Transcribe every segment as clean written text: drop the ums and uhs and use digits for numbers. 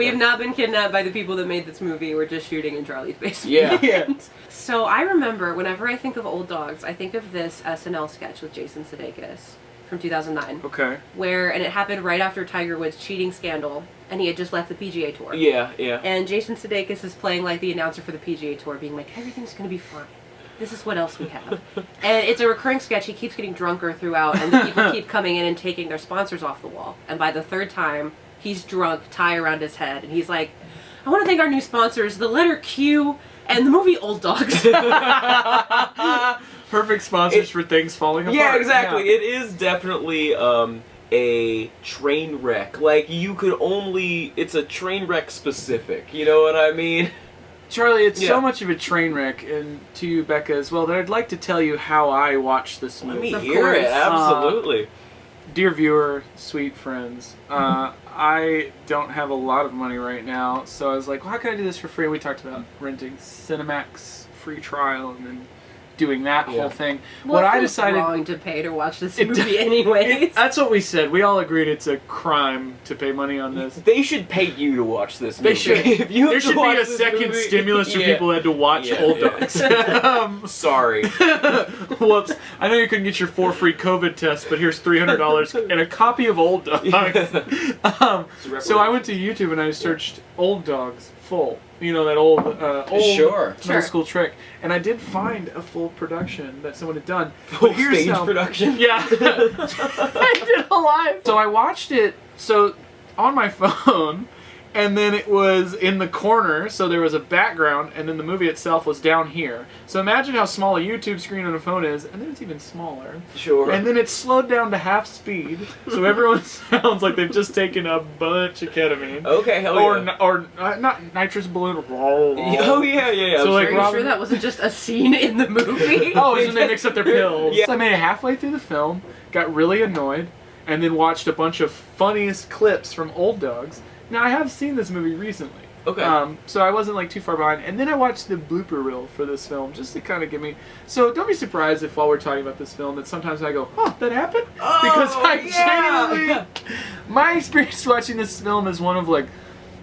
We have not been kidnapped by the people that made this movie. We're just shooting in Charlie's basement. Yeah. So I remember, whenever I think of Old Dogs, I think of this SNL sketch with Jason Sudeikis from 2009. Okay. And it happened right after Tiger Woods' cheating scandal, and he had just left the PGA Tour. Yeah. And Jason Sudeikis is playing like the announcer for the PGA Tour, being like, everything's gonna be fine. This is what else we have. And it's a recurring sketch. He keeps getting drunker throughout, and the people keep coming in and taking their sponsors off the wall. And by the third time, he's drunk, tie around his head, and he's like, I want to thank our new sponsors, the letter Q and the movie Old Dogs. Perfect sponsors for things falling apart. Yeah, exactly. Yeah. It is definitely a train wreck. Like, you could only... It's a train wreck specific, you know what I mean? Charlie, it's so much of a train wreck, and to you, Becca, as well, that I'd like to tell you how I watched this movie. Let me hear it, absolutely. Dear viewer, sweet friends, I don't have a lot of money right now, so I was like, well, how can I do this for free? We talked about renting Cinemax free trial and then doing that whole thing. Well, what I decided wrong to pay to watch this movie anyway. That's what we said. We all agreed it's a crime to pay money on this. They should pay you to watch this movie. They should. If you there should be a second stimulus for people who had to watch Old Dogs. Sorry. Whoops. I know you couldn't get your 4 free COVID tests, but here's $300 and a copy of Old Dogs. So I went to YouTube and I searched Old Dogs full. You know, that old middle school trick. And I did find a full production that someone had done. Full stage production? Yeah. I did a live. So I watched it on my phone, and then it was in the corner, so there was a background, and then the movie itself was down here. So imagine how small a YouTube screen on a phone is, and then it's even smaller. Sure. And then it's slowed down to half speed, so everyone sounds like they've just taken a bunch of ketamine. Okay, hell yeah. Or not nitrous balloon. Oh, yeah. So like, sure that wasn't just a scene in the movie? Oh, and they mix up their pills. Yeah. So I made it halfway through the film, got really annoyed, and then watched a bunch of funniest clips from Old Dogs. Now, I have seen this movie recently. Okay. So I wasn't like too far behind. And then I watched the blooper reel for this film just to kind of give me... So don't be surprised if while we're talking about this film that sometimes I go, oh, that happened? Oh, because I genuinely... My experience watching this film is one of like...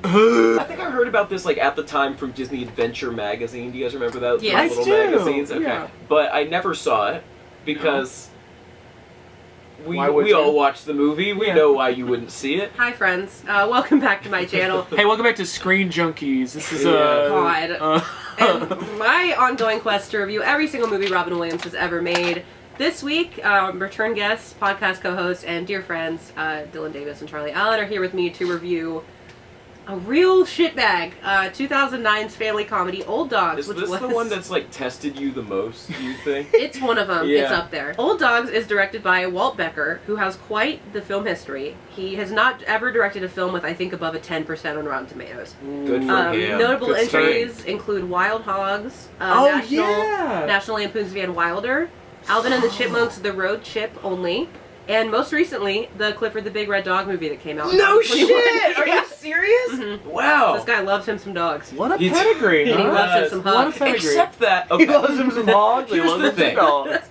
I think I heard about this like at the time from Disney Adventure magazine. Do you guys remember that? Yes, those little magazines? Okay. Yeah. But I never saw it because... We you? all watched the movie. We know why you wouldn't see it. Hi, friends. Welcome back to my channel. Hey, welcome back to Screen Junkies. This is God. And my ongoing quest to review every single movie Robin Williams has ever made. This week, return guests, podcast co-hosts, and dear friends Dillon Davis and Charlie Allen are here with me to review a real shitbag, 2009's family comedy, Old Dogs. Is this the one that's like tested you the most, you think? It's one of them. Yeah. It's up there. Old Dogs is directed by Walt Becker, who has quite the film history. He has not ever directed a film with, I think, above a 10% on Rotten Tomatoes. Good for him. Notable Good entries include Wild Hogs, National Lampoon's Van Wilder, Alvin and the Chipmunks' The Road Chip Only, and most recently, the Clifford the Big Red Dog movie that came out. No shit! Are you serious? Mm-hmm. Wow. This guy loves him some dogs. What a pedigree. And he loves him some What a hogs. pedigree. Except that... He loves him some hogs. Here's the thing. Dogs.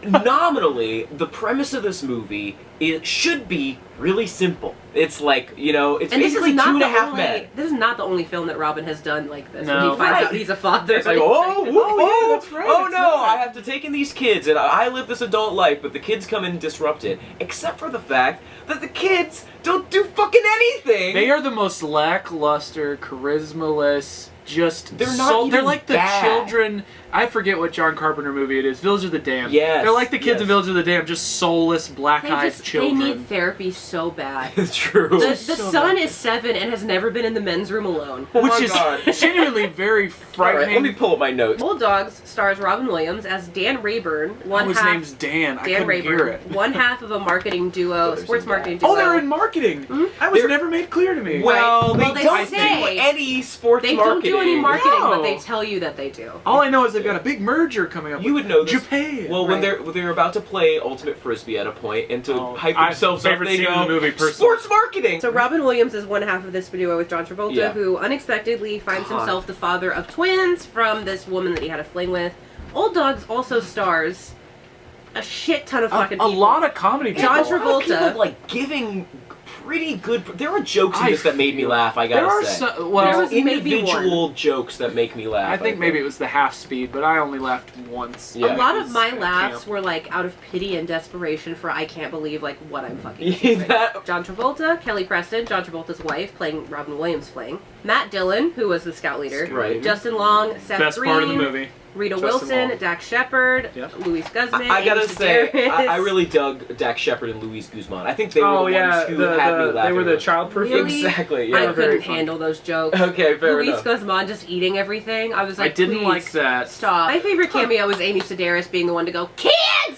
Nominally, the premise of this movie should be really simple. It's like, you know, it's basically 2.5 men. This is not the only film that Robin has done like this. No. When he finds out he's a father. It's like, oh, yeah, that's right. oh It's no, not. I have to take in these kids, and I live this adult life, but the kids come in and disrupt it. Except for the fact that the kids don't do fucking anything. They are the most lackluster, charismaless, just... They're not They're like the bad. children... I forget what John Carpenter movie it is. Village of the Damned. Yes. They're like the kids yes. in Village of the Damned, just soulless, black-eyed children. They need therapy so bad. It's true. The son is 7 and has never been in the men's room alone. Which is God. genuinely very frightening. Alright, let me pull up my notes. Old Dogs stars Robin Williams as Dan Rayburn. His name's Dan. I couldn't hear it. One half of a marketing duo, sports marketing duo. Oh, they're in marketing. That was never made clear to me. Well, Right. they Well, don't they do say- any sports They marketing. don't do any marketing, No. but they tell you that they do. All I know is they've got a big merger coming up. You would know this. Japan. Well, when Right. they're about to play Ultimate Frisbee at a point, and to hype themselves up, favorite they scene go, in the movie, personally. sports marketing! So Robin Williams is one half of this duo with John Travolta, Yeah. who unexpectedly finds himself the father of twins from this woman that he had a fling with. Old Dogs also stars a shit ton of fucking a people. lot of comedy. John people. Travolta. People, like, giving pretty good. There were jokes in this that made me laugh. I gotta say, there was was maybe individual jokes that make me laugh. I think maybe it was the half speed, but I only laughed once. Yeah. A lot of It my was laughs camp. were like out of pity and desperation for I can't believe like what I'm fucking Yeah, seeing right now. that- John Travolta, Kelly Preston, John Travolta's wife playing Robin Williams playing, Matt Dillon, who was the scout leader, Right. Justin Long, Seth Best Green, part of the movie. Rita Justin Wilson, Long. Dax Shepard, Yep. Louis Guzman. I gotta Amy say, Sedaris. I really dug Dax Shepard and Louise Guzman. I think they were Oh the yeah, ones who had me laughing. they were the childproof. Really? Exactly. I Yeah. very couldn't funny. handle those jokes. Okay, fair Louise enough. Guzman just eating everything. I was I like, didn't please like that. stop. My favorite cameo was Amy Sedaris being the one to go, kids!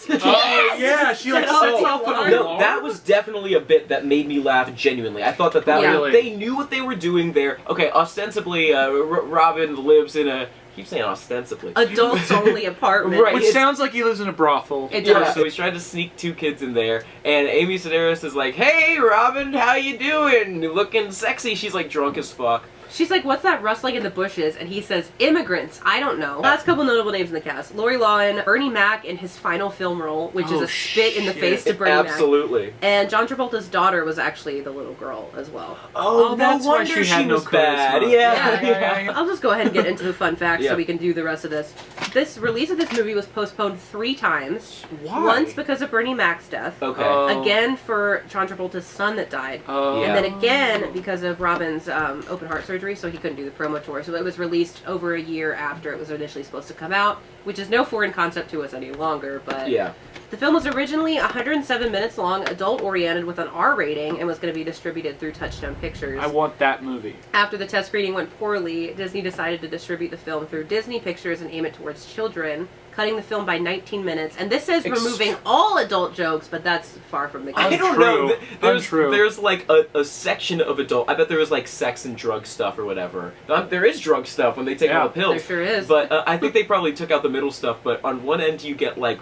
Oh yeah, she like Set sets off the off an alarm. No, alarm. that was definitely a bit that made me laugh genuinely. I thought that Yeah. was, they knew what they were doing there. Okay, ostensibly, Robin lives in a. I keep saying ostensibly. Adults only apartment. Right. Which it's- sounds like he lives in a brothel. It Yeah, does. so he's trying to sneak 2 kids in there, and Amy Sedaris is like, "Hey, Robin, how you doing? You looking sexy?" She's like drunk as fuck. She's like, what's that rustling in the bushes? And he says, immigrants. I don't know. Last couple notable names in the cast. Lori Loughlin, Bernie Mac in his final film role, which is Oh, a spit in the shit. face to Bernie Mac. Absolutely. And John Travolta's daughter was actually the little girl as well. Oh, no that's why wonder she had no was bad. charisma. Yeah. I'll just go ahead and get into the fun facts Yeah. so we can do the rest of this. This release of this movie was postponed 3 times. Why? Once because of Bernie Mac's death. Okay. Oh. Again for John Travolta's son that died. Oh. Yeah. And then again because of Robin's open heart surgery, so he couldn't do the promo tour. So it was released over a year after it was initially supposed to come out, which is no foreign concept to us any longer. But Yeah. the film was originally 107 minutes long, adult-oriented with an R rating, and was going to be distributed through Touchstone Pictures. I want that movie. After the test screening went poorly, Disney decided to distribute the film through Disney Pictures and aim it towards children, cutting the film by 19 minutes. And this says removing all adult jokes, but that's far from the case. I don't know. Untrue. Untrue. There's like a section of adult. I bet there was like sex and drug stuff or whatever. There is drug stuff when they take all the pills. There sure is. But I think they probably took out the middle stuff. But on one end you get like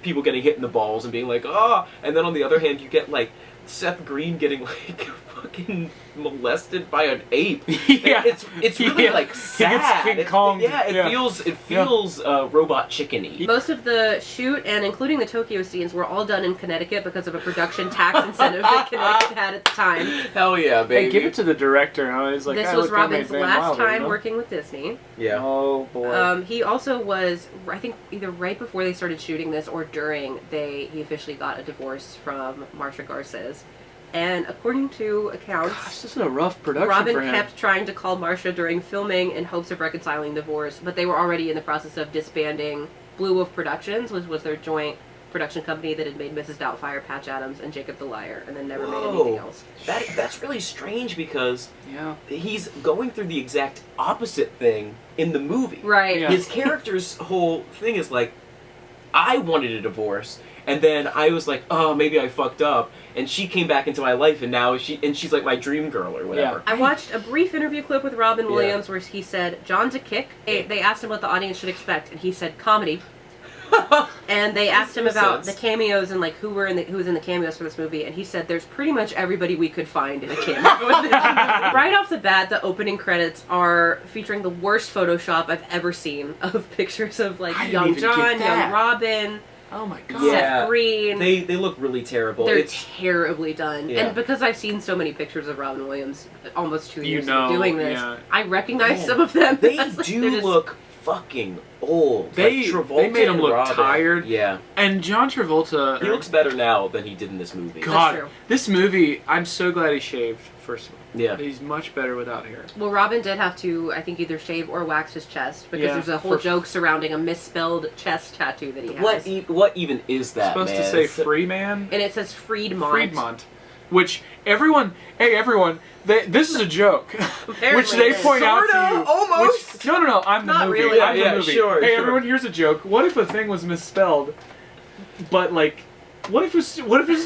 people getting hit in the balls and being like, oh, and then on the other hand you get like Seth Green getting like fucking molested by an ape. Yeah. It's really Yeah. like He sad. gets King Kong. Yeah, it feels robot chickeny. Most of the shoot, and including the Tokyo scenes, were all done in Connecticut because of a production tax incentive that Connecticut had at the time. Hell yeah, baby. Hey, give it to the director. I was like, This "Ah, was look, I made Robin's Van last Wilder," time you know? working with Disney. Yeah. Oh boy. He also was, I think, either right before they started shooting this or during, he officially got a divorce from Marcia Garces. And according to accounts, Gosh, this is a rough production Robin for him. kept trying to call Marcia during filming in hopes of reconciling divorce, but they were already in the process of disbanding Blue Wolf Productions, which was their joint production company that had made Mrs. Doubtfire, Patch Adams, and Jacob the Liar, and then never made anything else. That's really strange because Yeah. he's going through the exact opposite thing in the movie. Right. Yeah. His character's whole thing is like, I wanted a divorce, and then I was like, oh, maybe I fucked up, and she came back into my life, and now she's like my dream girl or whatever. I watched a brief interview clip with Robin Yeah. Williams where he said, John's a kick. They asked him what the audience should expect, and he said, comedy. And they asked him Makes about sense. the cameos and like who was in the cameos for this movie, and he said there's pretty much everybody we could find in a cameo. in this movie. Right off the bat, the opening credits are featuring the worst Photoshop I've ever seen of pictures of like I didn't young even get John, that. young Robin, Oh my god. Yeah. Seth Green. They look really terrible. They're It's terribly done. Yeah. And because I've seen so many pictures of Robin Williams almost 2 You years know, into doing this, yeah. I recognize Man, some of them. they It's like do they're just- look fucking old. They- like Travolta they made him and look Robin. tired. Yeah, And John Travolta. he looks better now than he did in this movie. God, true. this movie. I'm so glad he shaved. First of all, Yeah. he's much better without hair. Well, Robin did have to, I think, either shave or wax his chest because Yeah, there's a whole for- joke surrowing a misspelled chest tattoo that he has. What even is that? Supposed man? to say It's- free man. And it says Friedmont. Friedmont, which everyone, this is a joke, Apparently which they it is. point out to Sorta, you. almost. Which, no, I'm the Not movie. really. I'm the Yeah, movie. sure, Hey, sure. everyone, here's a joke. What if a thing was misspelled, but like, what if it's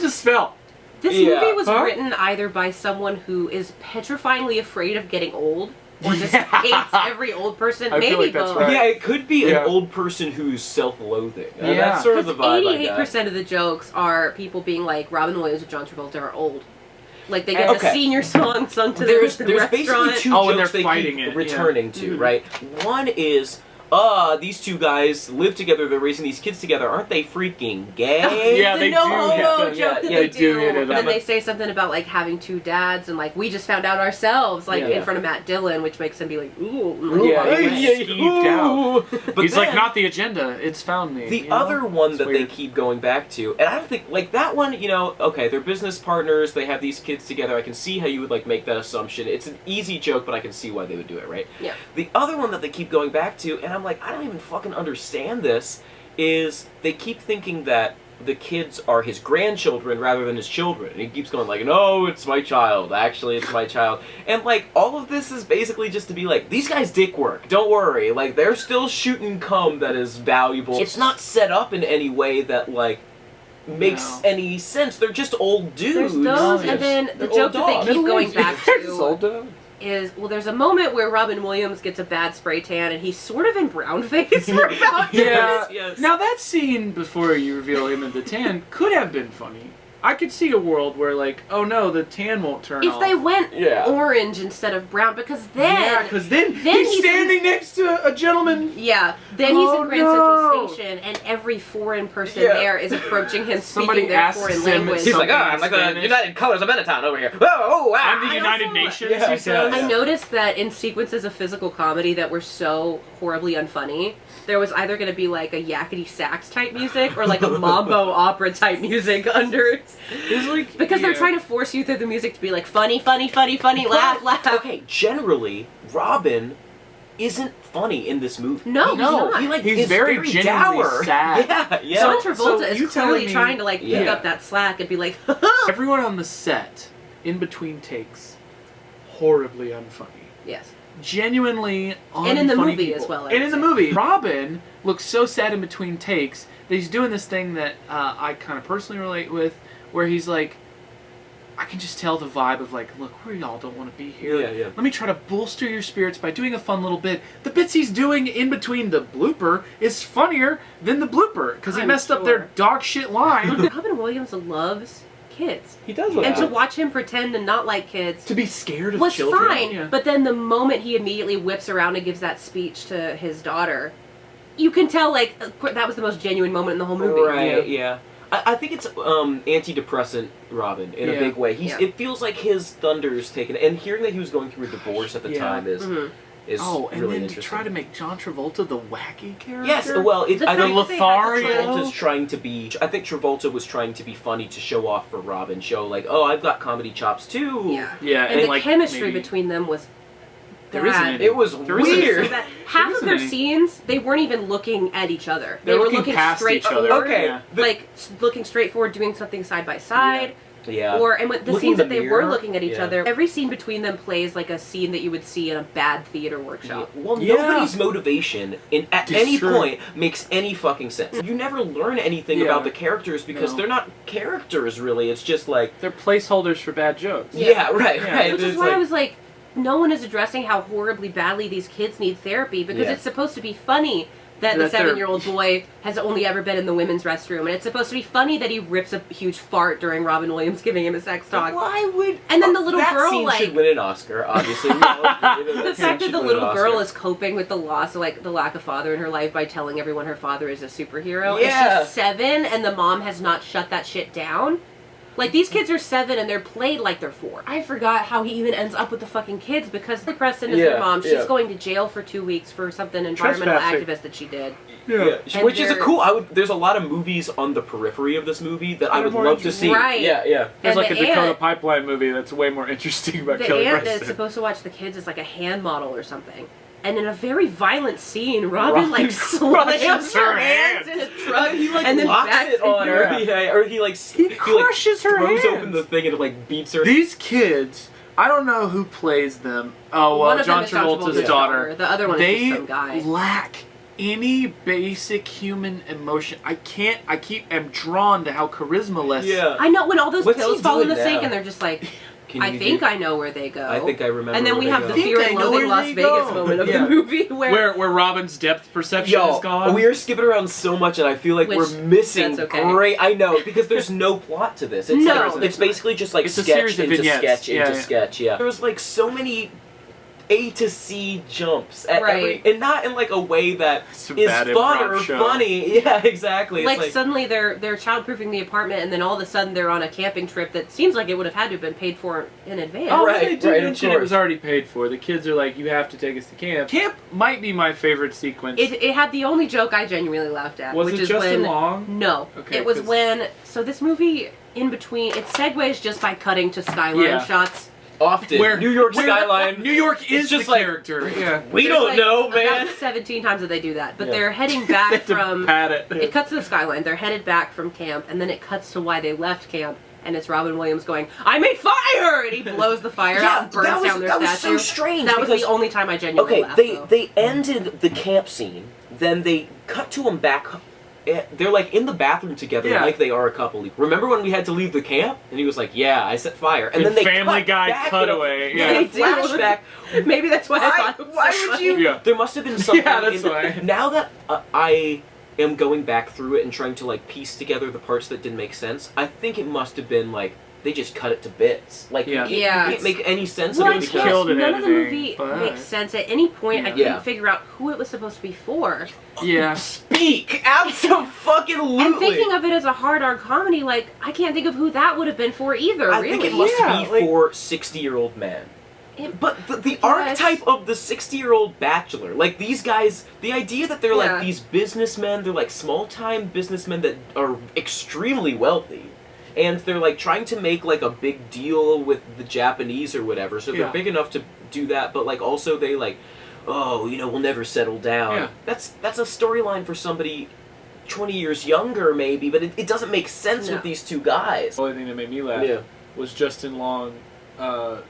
a spell? This Yeah. movie was Huh? written either by someone who is petrifyingly afraid of getting old or just Yeah. hates every old person. I feel Maybe like that's both. right. Yeah, it could be Yeah. an old person who's self-loathing. Yeah. That's sort of the Because vibe I 88% of the jokes are people being like, Robin Williams and John Travolta are old. Like, they get Okay. the senior song sung to There's them in the basically restaurant. two Oh, and jokes they're they fighting keep it, returning to, Mhm. right? One is these two guys live together, they're raising these kids together, aren't they freaking gay? Yeah, they no do homo hit joke the- that yeah, they they do hit it And up. then they say something about like having two dads and like we just found out ourselves, like Yeah. in front of Matt Dillon, which makes him be like, ooh, Yeah, ooh. he gets skeeved out. But He's like, then- not the agenda, it's found me. The you know? other one It's that they weird. keep going back to, and I don't think, like, that one, you know, okay, they're business partners, they have these kids together, I can see how you would, like, make that assumption. It's an easy joke, but I can see why they would do it, right? Yeah. The other one that they keep going back to, and I'm like, I don't even fucking understand this, is they keep thinking that the kids are his grandchildren rather than his children. And he keeps going like, no, it's my child. Actually, it's my child. And, like, all of this is basically just to be like, these guys dick work. Don't worry. Like, they're still shooting cum that is valuable. It's not set up in any way that, like, makes No. any sense. They're just old dudes. There's those, yes. and then the They're joke old that they dogs. keep going back Old to dog. is, well, there's a moment where Robin Williams gets a bad spray tan and he's sort of in brown face for about 2 Yeah. minutes. Yes. Now that scene before you reveal him in the tan could have been funny. I could see a world where like, oh no, the tan won't turn If off. they went Yeah. orange instead of brown, because then, yeah, because then then he's standing next to a gentleman. yeah, then he's Oh, in Grand no. Central Station, and every foreign person Yeah. there is approaching him, Somebody speaking their asks foreign him language. He's like, something I'm in like the Spanish. United Colors of Benetton over here. Oh, wow. I'm the I United also- Nations, Yeah, he says. I noticed that in sequences of physical comedy that were so horribly unfunny, there was either going to be like a yakety sax type music or like a mambo opera type music under, It's like because they're trying to force you through the music to be like funny, funny, funny, funny, laugh, laugh. Okay, generally, Robin isn't funny in this movie. No, he's not. He, like, He's is very very genuinely dour. sad. Yeah, yeah. John So Travolta you is telling clearly me- trying to like pick Yeah. up that slack and be like, Everyone on the set, in between takes, horribly unfunny. yes. Genuinely unfunny And in the movie people. as well, I And would in the say. movie, Robin looks so sad in between takes that he's doing this thing that I kind of personally relate with, where he's like, I can just tell the vibe of like, look, we all don't want to be here. Yeah, yeah. Let me try to bolster your spirits by doing a fun little bit. The bits he's doing in between the blooper is funnier than the blooper because he I'm messed up their sure. dog shit line. Robin Williams loves kids. He does look And to Yeah. watch him pretend to not like kids to be scared of was children. fine, Yeah. but then the moment he immediately whips around and gives that speech to his daughter, you can tell like that was the most genuine moment in the whole movie. Right, yeah. I think it's antidepressant Robin in a Yeah. big way. Yeah. It feels like his thunder's taken, and hearing that he was going through a divorce at the Yeah. time is Mhm. Oh, and really then to interesting. try to make John Travolta the wacky character. Yes, well, The I fact think that they had to Lothario. try- Travolta's trying to be. I think Travolta was trying to be funny to show off for Robin. Show like, oh, I've got comedy chops too. Yeah. Yeah, And the like, chemistry maybe- between them was There isn't bad. any. It was There isn't weird. So that half of isn't their any. scenes, they weren't even looking at each other. They're They were looking looking past straight each other. forward. Okay. Yeah. Like looking straight forward, doing something side by side. Yeah. Or and when the Looking scenes in that the they were mirror. looking at each Yeah. other, every scene between them plays like a scene that you would see in a bad theater workshop. Well, Yeah. nobody's motivation at It's any true. point makes any fucking sense. You never learn anything Yeah. about the characters because No. they're not characters really. It's just like, They're placeholders for bad jokes. yeah, right, Yeah. right. Which is It's why like- I was like, no one is addressing how horribly badly these kids need therapy because Yeah. it's supposed to be funny that the That they're- 7-year-old boy has only ever been in the women's restroom, and it's supposed to be funny that he rips a huge fart during Robin Williams giving him a sex talk. Why would? And then the little that girl, scene like- should win an Oscar. Obviously, we all agree The that fact scene that the should win an little girl Oscar. is coping with the loss, like the lack of father in her life, by telling everyone her father is a superhero. Yeah. And she's 7, and the mom has not shut that shit down. Like, these kids are 7, and they're played like they're 4. I forgot how he even ends up with the fucking kids, because Preston is Yeah, their mom. She's yeah. going to jail for 2 weeks for something environmental Trespassing. activist that she did. Yeah, And which is a they're- cool. There's a lot of movies on the periphery of this movie that I They're would more love to see. Right. Yeah, yeah. There's And like a the Dakota aunt- Pipeline movie that's way more interesting about The Kelly aunt that's Preston. supposed to watch the kids is like a hand model or something. And in a very violent scene, Robin like Robin slams crushes her her hands hands. in a truck And he like and then locks backs it on her. Yeah. Yeah, or he like crushes her throws hands. open the thing and it like beats her. These kids, I don't know who plays them. Oh, One well, of them John is John Travolta's Travolta's daughter. The other one is They just some guy. lack any basic human emotion. I am drawn to how charisma-less. Yeah. I know when all those What's pills he fall in doing the sink now? and they're just like, Can I you think do- I know where they go. I think I remember. And then where we they have go. the Think Fear I and know Loathing where Las they Vegas go. moment of Yeah. the movie where Where Robin's depth perception Yo, is gone. we are skipping around so much, and I feel like Which- we're missing that's okay. great. I know because there's no plot to this. It's No, like, there's it's basically just like It's a sketch series of into vignettes. sketch Yeah, into yeah. sketch. Yeah, there's like so many A to C jumps at Right. every, and not in like a way that It's a is bad fun improv or show. funny. Yeah, exactly. Like, It's suddenly they're childproofing the apartment, and then all of a sudden they're on a camping trip that seems like it would have had to have been paid for in advance. Oh, Right, they did right, of mention it course. was already paid for. The kids are like, you have to take us to camp. Camp might be my favorite sequence. It had the only joke I genuinely laughed at, Was which it is Justin when Long? no, Okay, it was 'cause- when this movie in between it segues just by cutting to skyline Yeah. shots. often New York skyline. New York is just the like- character. Yeah. We There's, don't like, know, man. About 17 times that they do that, but Yeah. they're heading They back have to from. pat it. It cuts to the skyline. They're headed back from camp, and then it cuts to why they left camp, and it's Robin Williams going, "I made fire!" and he blows the fire out and burns down their that was statue. so strange. That was because, the only time I genuinely okay, laughed. they though. they ended the camp scene, then they cut to them back. They're like in the bathroom together, Yeah. like they are a couple. Remember when we had to leave the camp? And he was like, "Yeah, I set fire." And then they Family cut Guy back cutaway, in a- yeah. in a They do. flashback. Maybe that's why I thought. It was Why so would funny. you? Yeah. There must have been something. Yeah, that's in- why. Now that I am going back through it and trying to like piece together the parts that didn't make sense, I think it must have been like they just cut it to bits. Like Yeah. you Yeah. can't make any sense Well, of I it They because killed it none of the editing, movie but- makes sense at any point. I Yeah. couldn't figure out who it was supposed to be for. Yeah. speak absolutely. And thinking of it as a hard R comedy, like I can't think of who that would have been for either. I really, think it must Yeah, be like- for 60-year-old men. But the Yes. archetype of the 60-year-old bachelor, like these guys, the idea that they're Yeah. like these businessmen, they're like small-time businessmen that are extremely wealthy, and they're like trying to make like a big deal with the Japanese or whatever, so they're Yeah. big enough to do that, but like also they like, oh, you know, we'll never settle down. Yeah. That's a storyline for somebody 20 years younger maybe, but it doesn't make sense No. with these two guys. The only thing that made me laugh Yeah. was Justin Long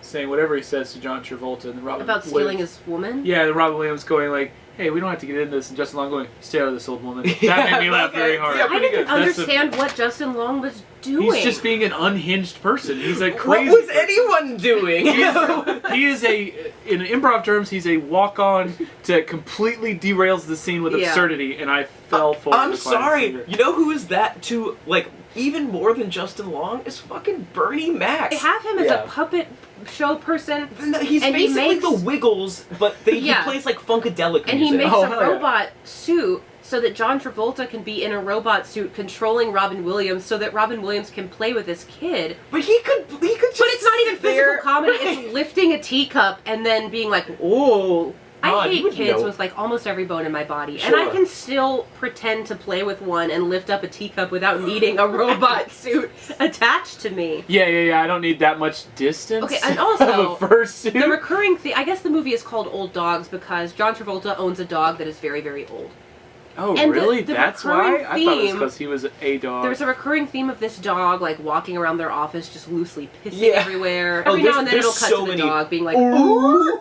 saying whatever he says to John Travolta and Robin about stealing Williams. his woman. Yeah, and Robin Williams going like, "Hey, we don't have to get into this," and Justin Long going, "Stay out of this, old woman." That made me laugh okay. very hard. Yeah, I pretty didn't good. That's understand what Justin Long was doing. He's just being an unhinged person. He's a What crazy. was person. anyone doing? He is in improv terms, he's a walk-on to completely derails the scene with Yeah. absurdity, and I fell for. I'm the final sorry. finger. You know who is that to, like, even more than Justin Long? Is fucking Bernie Mac. They have him as Yeah. a puppet show person, He's and he basically makes- the Wiggles, but he Yeah. plays like funkadelic and he music. makes Oh, a hell yeah. robot suit so that John Travolta can be in a robot suit controlling Robin Williams, so that Robin Williams can play with this kid. But he could just. But it's not even sit there- physical comedy. It's lifting a teacup and then being like, "Oh." I God, you hate would kids know. with like almost every bone in my body, and I Sure. can still pretend to play with one and lift up a teacup without needing a robot suit attached to me. Yeah. I don't need that much distance. Okay, and also, of a fursuit. The recurring thing, I guess the movie is called Old Dogs because John Travolta owns a dog that is very, very old. Oh, and the- really? the That's recurring why? I thought it was theme- because he was a dog. There's a recurring theme of this dog like walking around their office just loosely pissing Yeah. everywhere. Oh, Every now and then there's it'll cut so to the many- dog being like, Ooh.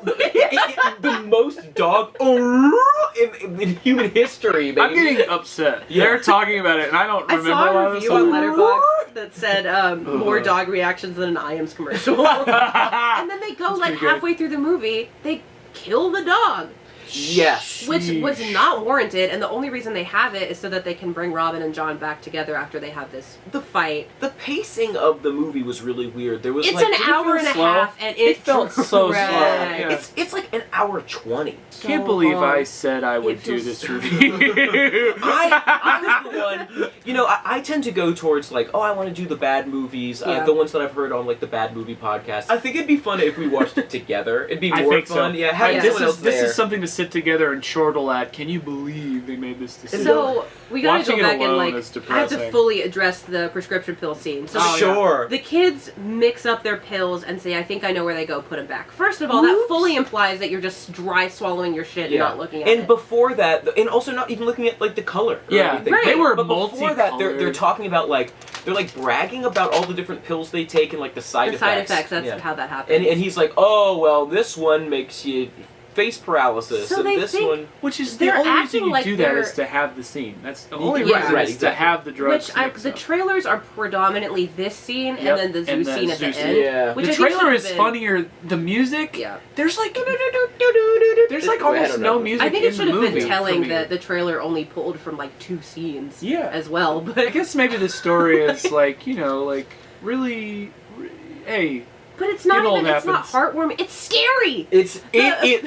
The most dog in human history, baby. I'm getting upset. Yeah. They're talking about it, and I don't I remember saw a lot a of this. review on Letterboxd that said more Ugh. dog reactions than an Iams commercial. And then they go That's like pretty good. halfway through the movie, they kill the dog. Yes. Which was Sheesh. not warranted, and the only reason they have it is so that they can bring Robin and John back together after they have this fight. The pacing of the movie was really weird. There was It's like an did it hour feel and a slow? half, and It felt so slow, dragged. yeah. it's like an hour 20. Can't So believe long. I said I would It do feels this so- review. I was the one, you know, I tend to go towards like, oh, I want to do the bad movies, Yeah. the ones that I've heard on like the bad movie podcast. I think it'd be fun if we watched it together. It'd be I more think fun. so. Yeah, having Yeah. someone else This there. is something to sit together and chortle at. Can you believe they made this decision? So we gotta Watching go it back and alone like is I have to depressing. fully address the prescription pill scene. So Oh, the, Sure. the kids mix up their pills and say, "I think I know where they go. Put them back." First of all, that Oops. fully implies that you're just dry swallowing your shit and Yeah. not looking at And it. before that, and also not even looking at like the color. Or Yeah, anything. Right. they were But before that, they're multicolored. talking about like they're like bragging about all the different pills they take and like the side the effects. side effects. That's Yeah. how that happens. And he's like, oh well, this one makes you face paralysis, So and they this think- one. Which is the They're only reason acting you like do that they're- is to have the scene. That's the only Yeah. reason Right, is to exactly. have the drugs. Which mixed the up. trailers are predominantly this scene Yep. and then the zoo And the scene at zoo the scene. end. Yeah. Which The I think trailer should is have been- funnier. The music, Yeah. there's like I almost don't no know. music I think in it should the have movie been for telling me. that the trailer only pulled from like 2 scenes Yeah. as well. But I guess maybe the story is like, you know, like really, hey, But it's not You know even. what It's not happens. heartwarming. It's scary. It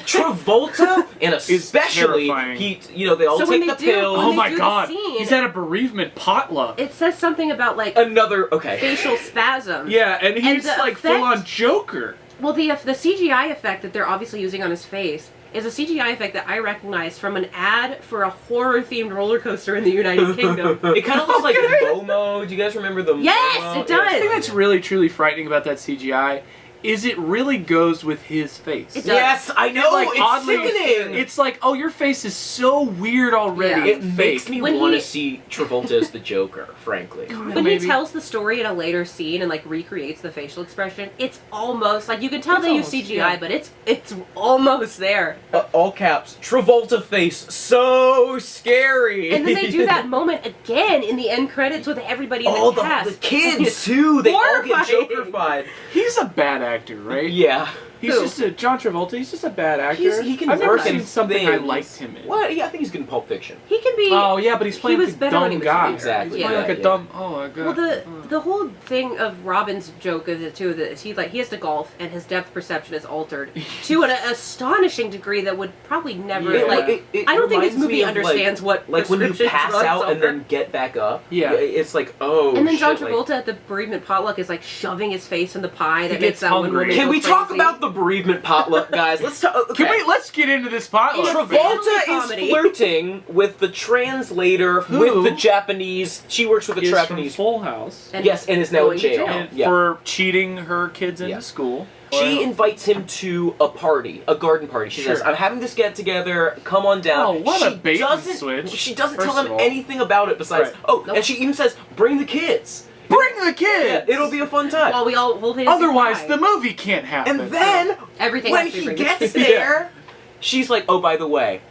Travolta and especially terrifying. they all So when take the they do- pill. when Oh they my do the god. scene- He's at a bereavement potluck. It says something about like Another facial spasms. Yeah, and he's the like effect- full on Joker. Well, the CGI effect that they're obviously using on his face is a CGI effect that I recognize from an ad for a horror-themed roller coaster in the United Kingdom. It kind of looks like Momo. Do you guys remember the Yes, Momo? it does. I think that's really truly frightening about that CGI is it really goes with his face. It does. Yes, I know. Like, it's oddly, sickening. It's like, oh, your face is so weird already. Yeah. It makes me When want to he- see Travolta as the Joker, frankly. When Maybe. he tells the story in a later scene and like recreates the facial expression, it's almost like you can tell It's they use almost, CGI, yeah. but it's almost there. All caps, Travolta face, so scary. And then they do that moment again in the end credits with everybody in all the cast. the kids too. They all get Horrifying. Joker-fied. He's a bad actor, right? Yeah. He's Who? just a John Travolta. He's just a bad actor. He can I've work never in seen something I things. liked him in. What? Yeah, I think he's good in Pulp Fiction. He can be. Oh yeah, but he's playing was the better when he dumb was guy. younger. Exactly, He's playing yeah, like a yeah. dumb. Oh my god. Well, the whole thing of Robin's joke is too that he has to golf and his depth perception is altered to an astonishing degree that would probably never Yeah. like. It I don't think this reminds me movie of, understands what like when you prescription pass drugs out and are. then get back up. Yeah. It's like, oh. And then John shit, Travolta at the bereavement potluck is like shoving his face in the pie that He makes gets that one hungry. woman Can go we talk crazy. about the bereavement potluck, guys? Let's talk. Okay. Let's get into this potluck. Yeah, man. Travolta is comedy. flirting with the translator Who with the Japanese. She works with the Is from Japanese. Full House And Yes, and is now in going to jail. and Yeah. for cheating her kids into Yeah. school. She Well, invites him to a party, a garden party. She says, Sure. "I'm having this get together. Come on down." Oh, what she a bait and doesn't, switch, She doesn't first tell of him all. anything about it besides, Right. oh, Nope. and she even says, "Bring the kids." bring the kids. Yeah, it'll be a fun time. Well, we'll pay Otherwise, the the movie can't happen. And then everything when has to be he bring gets kids. there, she's like, "Oh, by the way,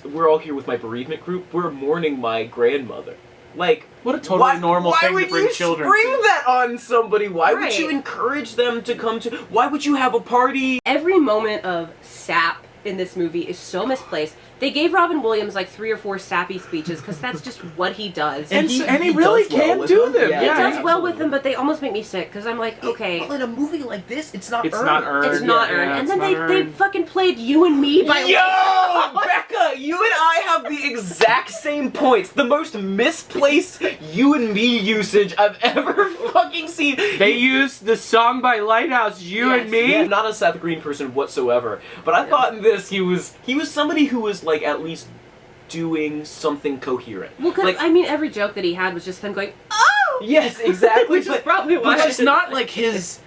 we're all here with my bereavement group. We're mourning my grandmother." Like, What a totally normal why thing would to bring you children spring to. that on somebody? Why would Right. you encourage them to come to? Why would you have a party? Every moment of sap in this movie is so misplaced. They gave Robin Williams like 3 or 4 sappy speeches because that's just what he does. And he he really does well can with do them. them. Yeah, he Yeah, does well with absolutely. them, but they almost make me sick because I'm like, okay, Well, in a movie like this, it's not It's earned. not earned. it's not Yeah, earned. it's And then not they earned. fucking played You and Me by Yo, Becca, you and I have the exact same points. The most misplaced "you and me" usage I've ever fucking seen. They used the song by Lighthouse, You Yes. and Me. Yeah, not a Seth Green person whatsoever. But I thought in this he was somebody who was like at least doing something coherent. Well, because like, I mean, every joke that he had was just him going, "Oh!" yes, exactly. Which is but probably why. Which is not like his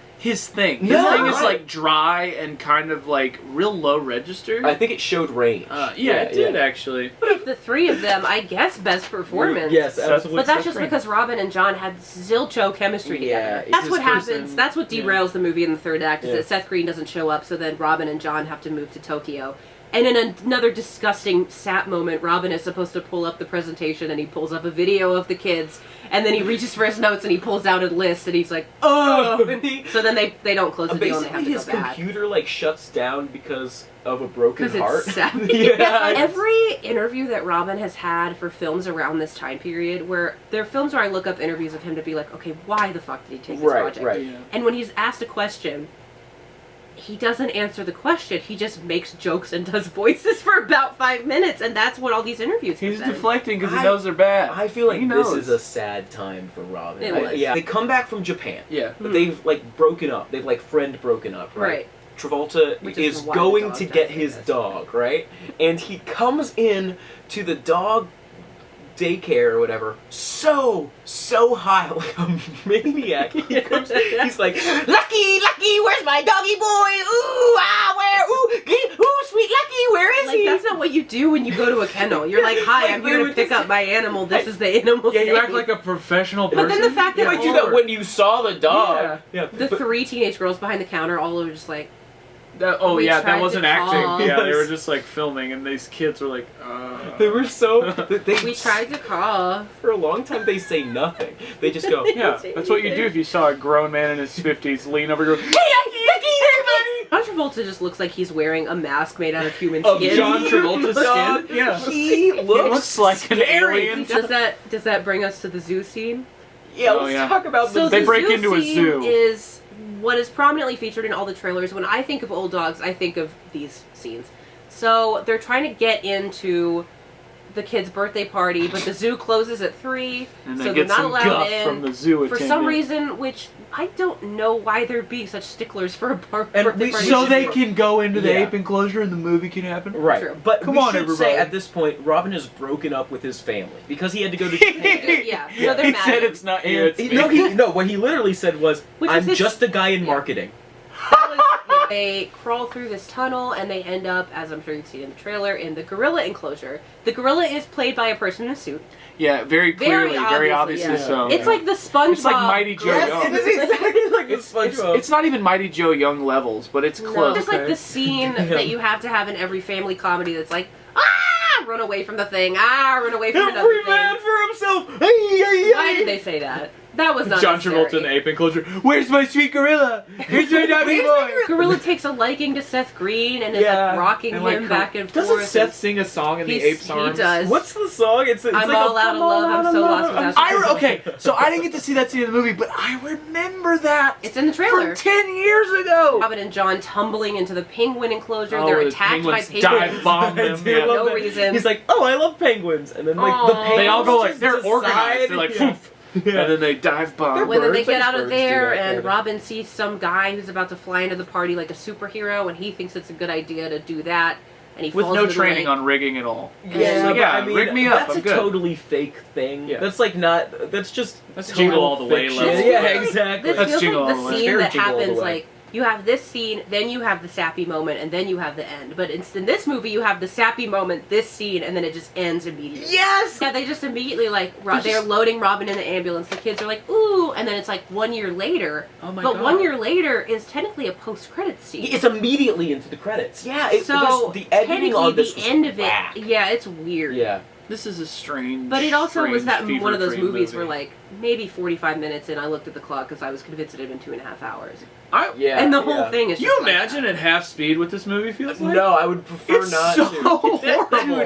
thing. His No, thing is right. like dry and kind of like real low register. I think it showed range. Yeah, it did actually. Of the three of them, I guess best performance. Yes, Seth- absolutely. But that's Seth just Green. because Robin and John had zilcho chemistry Yeah, together. it's That's his what person. happens. That's what Yeah. derails the movie in the third act, is Yeah. that Seth Green doesn't show up, so then Robin and John have to move to Tokyo. And in another disgusting sap moment, Robin is supposed to pull up the presentation and he pulls up a video of the kids, and then he reaches for his notes and he pulls out a list and he's like, "Oh!" So then they don't close the deal and they have Basically, to his go back. computer like shuts down because of a broken Because heart. it's sad. Yeah. Every interview that Robin has had for films around this time period, where there are films where I look up interviews of him to be like, okay, why the fuck did he take this Right, project? right. Yeah. And when he's asked a question, he doesn't answer the question. He just makes jokes and does voices for about 5 minutes, and that's what all these interviews He's have been. deflecting because he I- knows they're bad. I feel like He this knows. is a sad time for Robin. It was. Yeah, they come back from Japan. Yeah. But they've like broken up. They've like broken up, right? Right. Travolta Which is is why the going dog to dies, get I his guess. dog, right? And he comes in to the dog daycare or whatever, so high, like a maniac. He comes, he's like, Lucky, where's my doggy boy? Ooh, where? Ooh, sweet Lucky, where is Like, he? that's not what you do when you go to a kennel. You're like, hi, Like, I'm they here were to pick just- up my animal. This is the animal's Yeah, you name. act like a professional But person. then the fact You that might do all- that when you saw the dog. Yeah. the But- 3 teenage girls behind the counter all are just like, Oh We yeah, tried that wasn't to acting. call. Yeah, they were just like filming, and these kids were like, They were so. They, we tried to call. For a long time, they say nothing. They just go, Yeah, that's what you do if you saw a grown man in his 50s lean over and go, John Travolta just looks like he's wearing a mask made out of human Of skin. John Travolta's Dog. skin? Yeah. He looks like an scary. alien. Does that bring us to the zoo scene? Yeah, Oh, let's yeah. talk about So the. They the break zoo into a scene zoo. is what is prominently featured in all the trailers, when I think of Old Dogs, I think of these scenes. So they're trying to get into the kid's birthday party, but the zoo closes at 3, And so they they're get not some allowed guff in. from the zoo For attendant. some reason, which I don't know why they're being such sticklers for a birthday party. So they can go into the Yeah. ape enclosure and the movie can happen? Right, True. but Come we on, should everybody. say at this point, Robin has broken up with his family because he had to go to Japan. Yeah, Yeah. so they're He mad said at him. it's not you, it's me. No, what he literally said was, Which is I'm his- just a guy in yeah. marketing. That was, they crawl through this tunnel and they end up, as I'm sure you've seen in the trailer, in the gorilla enclosure. The gorilla is played by a person in a suit. Yeah, very clearly, very obviously yeah. so. It's like the SpongeBob. It's like Mighty Joe gorilla. Young. It is exactly like It's not even Mighty Joe Young levels, but it's No, close. just like the scene that you have to have in every family comedy that's like, run away from the thing, run away from another Every thing. man for himself. Why did they say that? That was not John Travolta in the ape enclosure. Where's my sweet gorilla? Here's my doggy boy. Gorilla takes a liking to Seth Green and is Yeah, like rocking and, him like, back and Doesn't forth. Seth sing a song in the ape's arms? He does. What's the song? It's I'm like all out of love, I'm so lost without you. Okay, so I didn't get to see that scene in the movie, but I remember that. It's in the trailer. From 10 years ago. Robin and John tumbling into the penguin enclosure. Oh, They're where the attacked by penguins dive penguins. bomb I them. do Yeah. love No that. reason. He's like, oh, I love penguins, and then like the Aw. penguins They all go like, just they're decide- organized. They're like, yeah. poof. And then they dive bomb. When then they birds, get I guess out of birds do there that, and kinda. Robin sees some guy who's about to fly into the party like a superhero and he thinks it's a good idea to do that and he With falls no into the training lake. on rigging at all. Yeah, but yeah, I mean, rig me up, That's I'm a good. totally fake thing. Yeah. That's like not. That's just. That's total Jingle All the Way fiction. level. Yeah, This exactly. That's feels Jingle like All the the Way. scene Very that Jingle All the happens Way. like you have this scene, then you have the sappy moment, and then you have the end. But in this movie, you have the sappy moment, this scene, and then it just ends immediately. Yes. Yeah, they just immediately like They're they're just- loading Robin in the ambulance. The kids are like, ooh, and then it's like 1 year later. Oh my but God. 1 year later is technically a post-credits scene. It's immediately into the credits. Yeah. So the editing on this the was end of whack. it, yeah, it's weird. Yeah. This is a strange. But it also was that strange one of those fever movies dream where like maybe 45 minutes in, I looked at the clock because I was convinced it had been 2.5 hours. Yeah. And the whole yeah. thing is. You just like imagine that. at half speed what this movie feels like? No, I would prefer It's not so to. horrible.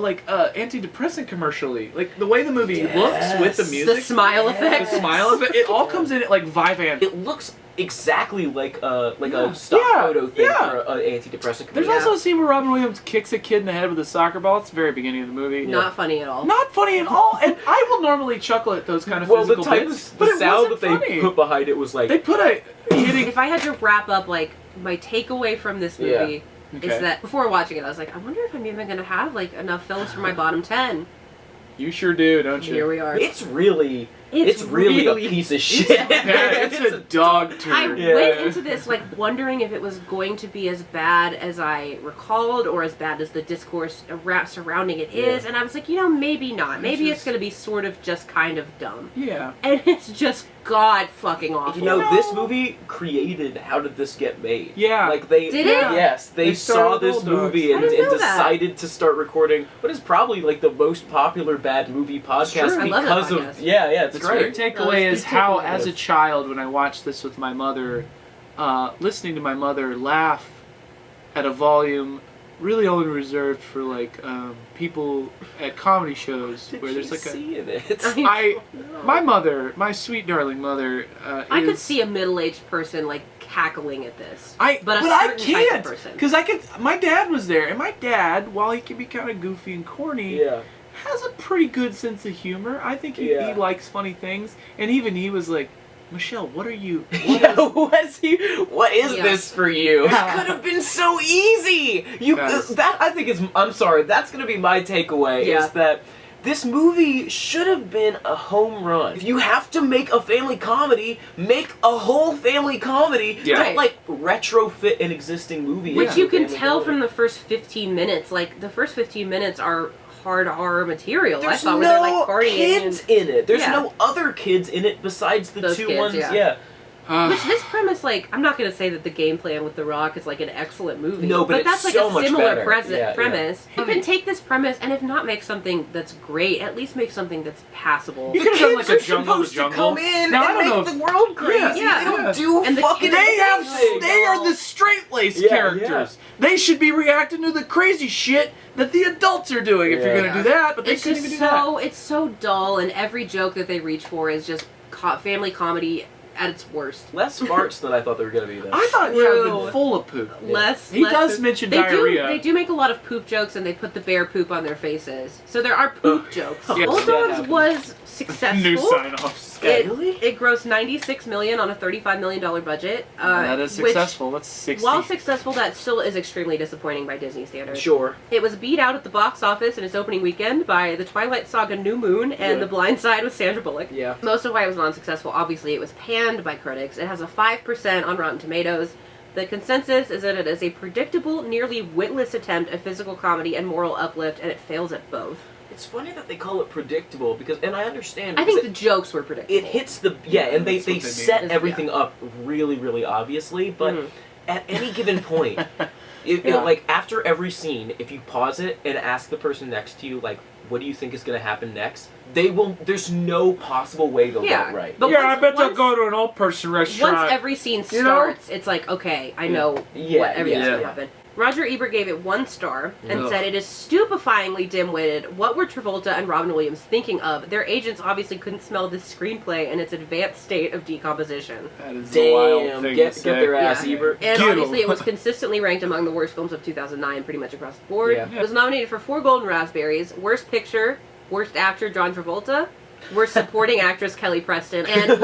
Like antidepressant commercially. Like the way the movie looks with the Yes. music. The smile The effect. smile of it. It all comes in at like Vyvanse. It looks exactly like a Yeah. stock Yeah. photo thing Yeah. for an antidepressant. There's Yeah. also a scene where Robin Williams kicks a kid in the head with a soccer ball. It's the very beginning of the movie. Not funny at all. Not funny at all. And I will normally chuckle at those kind of well, the physical type bits, of but the it sound that wasn't they funny. put behind it was like They put a hitting. If I had to wrap up like my takeaway from this movie Okay. is that before watching it, I was like, I wonder if I'm even gonna have like enough films for my bottom 10. You sure do, don't you? Here we are. it's really It's really really- a piece of shit. Yeah, it's a dog turd. I Yeah. went into this like wondering if it was going to be as bad as I recalled or as bad as the discourse surrounding it is, Yeah. and I was like, maybe not. Maybe it's just- going to be sort of just kind of dumb. Yeah. And it's just god fucking awful. You know, this movie created How Did This Get Made? Yeah. Like they Did it? Yes, they They saw started this with Bulldogs. movie and I didn't know that. decided to start recording what is probably like the most popular bad movie podcast true. I love that because of podcast. yeah, it's The great. takeaway No, is it's how, good as a child, when I watched this with my mother, listening to my mother laugh at a volume really only reserved for like people at comedy shows Did where there's you like see in it? my mother, my sweet darling mother, I could is- see a middle-aged person like cackling at this. I but a I certain type of can't person. because I could. My dad was there, and my dad, while he can be kind of goofy and corny, Yeah. has a pretty good sense of humor. I think he Yeah. likes funny things, and even he was like, Michelle, what are you? What is Yeah. this for you? This could have been so easy. Guys. That I think is. I'm sorry. That's gonna be my takeaway. Yeah. Is that this movie should have been a home run. If you have to make a family comedy, make a whole family comedy. Yeah. Don't like retrofit an existing movie. Which into you a can family tell comedy. from the first 15 minutes. Like, the first 15 minutes are hard horror material. There's I thought where they're like no partying kids in it. There's Yeah. no other kids in it besides the Those two kids, ones. yeah. Uh, Which this premise, like, I'm not going to say that the game plan with The Rock is like an excellent movie. No, but that's it's like so a much similar better. Yeah. premise. You can take this premise and if not make something that's great, at least make something that's passable. You The could've done, kids like, a are Jungle supposed to to Jungle. come in Now, I and don't know make if- the world crazy. Yeah. They don't Yeah. do And the fucking kids- anything. they are the straight-laced Yeah, characters. They should be reacting to the crazy shit that the adults are doing if you're Yeah. gonna do that, but they It's couldn't just even do that. so, it's so dull and every joke that they reach for is just family comedy at its worst. Less farts than I thought they were gonna be, though. I thought he would have True. been full of poop. Less. He less does poop. mention They diarrhea. They do make a lot of poop jokes, and they put the bear poop on their faces. So there are poop jokes. Yes, Old that Dogs happens. was successful. New sign-offs. It grossed $96 million on a $35 million budget. That is which, successful. That's 60. while successful, that still is extremely disappointing by Disney standards. Sure. It was beat out at the box office in its opening weekend by The Twilight Saga New Moon and Yeah. The Blind Side with Sandra Bullock. Yeah. Most of why it was non-successful, obviously, it was panned by critics. It has a 5% on Rotten Tomatoes. The consensus is that it is a predictable, nearly witless attempt at physical comedy and moral uplift, and it fails at both. It's funny that they call it predictable because, and I understand. I think because the jokes were predictable. it hits the and they that's what they set mean. everything up really, really obviously, but Mhm. at any given point, Yeah. like after every scene, if you pause it and ask the person next to you, like, what do you think is going to happen next? They will. There's no possible way they'll get it right. But Yeah, once- I bet they'll once- go to an old person restaurant. Once every scene You know? starts, it's like, okay, I know Yeah, what everything's yeah. going to happen. Roger Ebert gave it 1 star and Ugh. said it is stupefyingly dim-witted. What were Travolta and Robin Williams thinking of? Their agents obviously couldn't smell this screenplay in its advanced state of decomposition. That is a wild Damn, thing get to say. their ass, Yeah. Ebert. And Get 'em. obviously it was consistently ranked among the worst films of 2009 pretty much across the board. Yeah. It was nominated for 4 Golden Raspberries, Worst Picture, Worst Actor John Travolta, Worst Supporting Actress Kelly Preston, and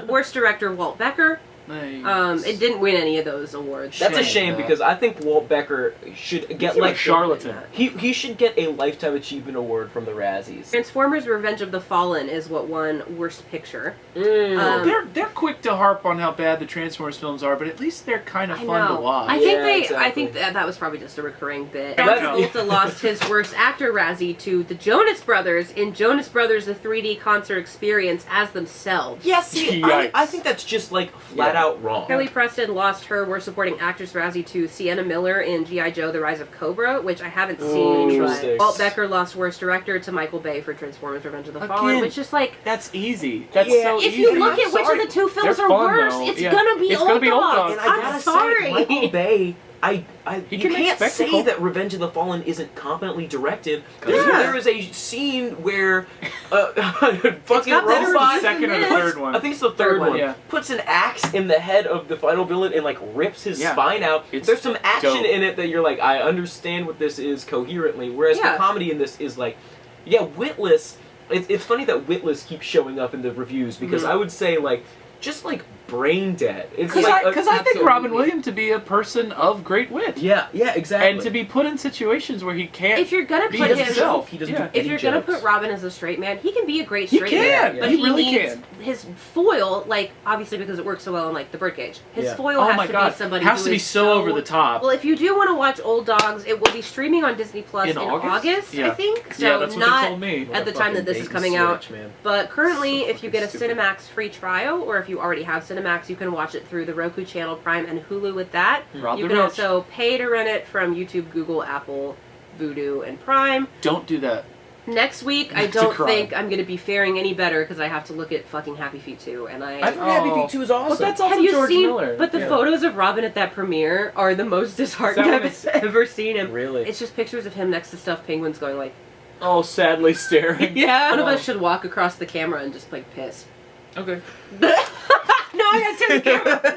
Worst Director Walt Becker. Nice. It didn't win any of those awards. That's a Shame, shame man. because I think Walt Becker should get He's like a charlatan. He should get a Lifetime Achievement Award from the Razzies. Transformers: Revenge of the Fallen is what won Worst Picture. They're quick to harp on how bad the Transformers films are, but at least they're kind of I fun know. to watch. I think Yeah, I exactly. think that was probably just a recurring bit. That's- John Travolta lost his Worst Actor Razzie to the Jonas Brothers in Jonas Brothers: The 3D Concert Experience as themselves. Yeah, see, Yikes. I think that's just like flat out wrong. Kelly Preston lost her Worst Supporting Actress Razzie to Sienna Miller in G.I. Joe: The Rise of Cobra, which I haven't seen. interesting. But Walt Becker lost Worst Director to Michael Bay for Transformers: Revenge of the Fallen, Again, which is like, That's easy. That's Yeah, so if easy. you I'm look at which sorry. of the 2 films They're are fun, worse, though. it's Yeah. gonna be It's Old gonna be Old Dogs. Dogs. And I I'm gotta sorry. say, Michael Bay, He you can make can't say spectacle. that Revenge of the Fallen isn't competently directed. Yeah. There is a scene where fucking got better robot. reviews Second or than third this. one. I think it's the third one. Yeah. Puts an axe in the head of the final villain and like rips his Yeah. spine out. It's There's some action dope. in it that you're like, I understand what this is coherently. Whereas Yeah. the comedy in this is like, yeah, witless. It's funny that witless keeps showing up in the reviews because I would say like just like brain dead. It's Because like I think absolutely. Robin Williams to be a person of great wit. yeah, exactly. And to be put in situations where he can't If you're gonna be put him, himself. He doesn't Yeah. do if any you're gonna jokes. put Robin as a straight man, he can be a great He straight can. man. But He really needs can. his foil, like obviously because it works so well in like the Birdcage. His Yeah. foil Oh has my to god. be somebody Has who to be is so over the top. Well, if you do want to watch Old Dogs, it will be streaming on Disney Plus In in August? I Yeah. think. So Yeah, that's what not they told me. at the time that this is coming out. Man. But currently, if you fucking get a stupid. Cinemax free trial, or if you already have Cinemax, you can watch it through the Roku channel, Prime, and Hulu with that. Rob You the can Roach. also pay to rent it from YouTube, Google, Apple, Vudu, and Prime. Don't do that. Next week, I It's a don't crime. think I'm going to be faring any better because I have to look at fucking Happy Feet 2, and I think Happy Feet 2 is awesome. But that's also have you George seen? Miller. But the Yeah. photos of Robin at that premiere are the most disheartened Is that I've what ever seen him. Really? It's just pictures of him next to stuffed penguins going like, Oh, sadly staring. yeah. One of Oh. us should walk across the camera and just like piss. Okay. No, I got to the camera.